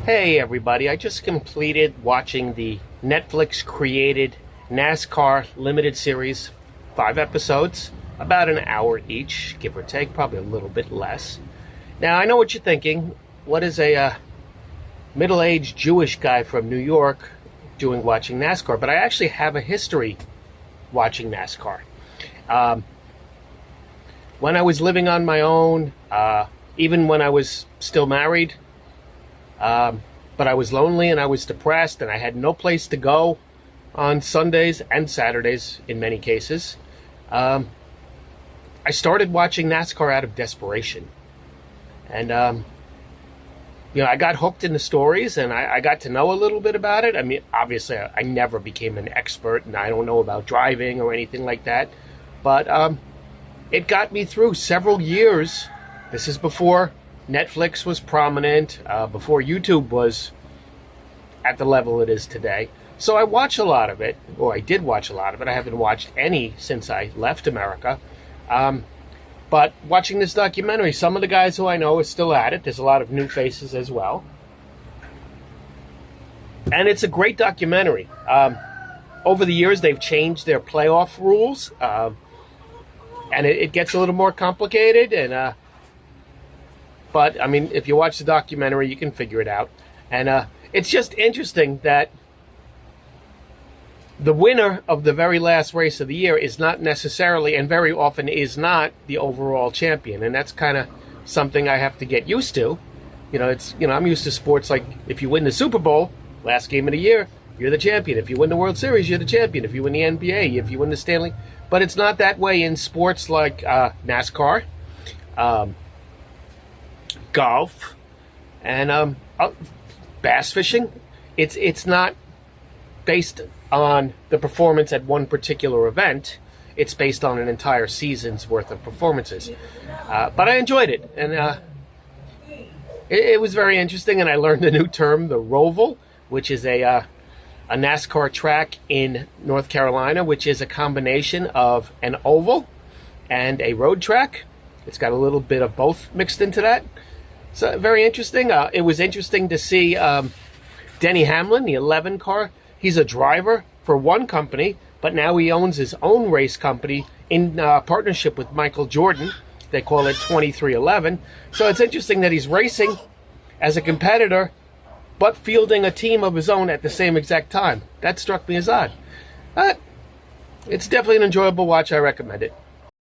Hey everybody, I just completed watching the Netflix created NASCAR limited series, 5 episodes, about an hour each, give or take, probably a little bit less. Now I know what you're thinking, what is a middle-aged Jewish guy from New York doing watching NASCAR? But I actually have a history watching NASCAR. When I was living on my own, even when I was still married, but I was lonely and I was depressed and I had no place to go on Sundays and Saturdays in many cases. I started watching NASCAR out of desperation. And, I got hooked in the stories and I got to know a little bit about it. I mean, obviously, I never became an expert and I don't know about driving or anything like that. But it got me through several years. This is before Netflix was prominent, before YouTube was at the level it is today. So I watch a lot of it, or I did watch a lot of it. I haven't watched any since I left America. But watching this documentary, some of the guys who I know are still at it. There's a lot of new faces as well. And it's a great documentary. Over the years, they've changed their playoff rules. And it gets a little more complicated. But, I mean, if you watch the documentary, you can figure it out. And it's just interesting that the winner of the very last race of the year is not necessarily, and very often is not, the overall champion. And that's kind of something I have to get used to. I'm used to sports like if you win the Super Bowl, last game of the year, you're the champion. If you win the World Series, you're the champion. If you win the NBA, if you win the Stanley. But it's not that way in sports like NASCAR, golf, and bass fishing. It's not based on the performance at one particular event. It's based on an entire season's worth of performances. But I enjoyed it, and it was very interesting. And I learned a new term, the roval, which is a NASCAR track in North Carolina, which is a combination of an oval and a road track. It's got a little bit of both mixed into that. So very interesting. It was interesting to see Denny Hamlin, the 11 car. He's a driver for one company, but now he owns his own race company in partnership with Michael Jordan. They call it 2311. So it's interesting that he's racing as a competitor, but fielding a team of his own at the same exact time. That struck me as odd. But it's definitely an enjoyable watch. I recommend it.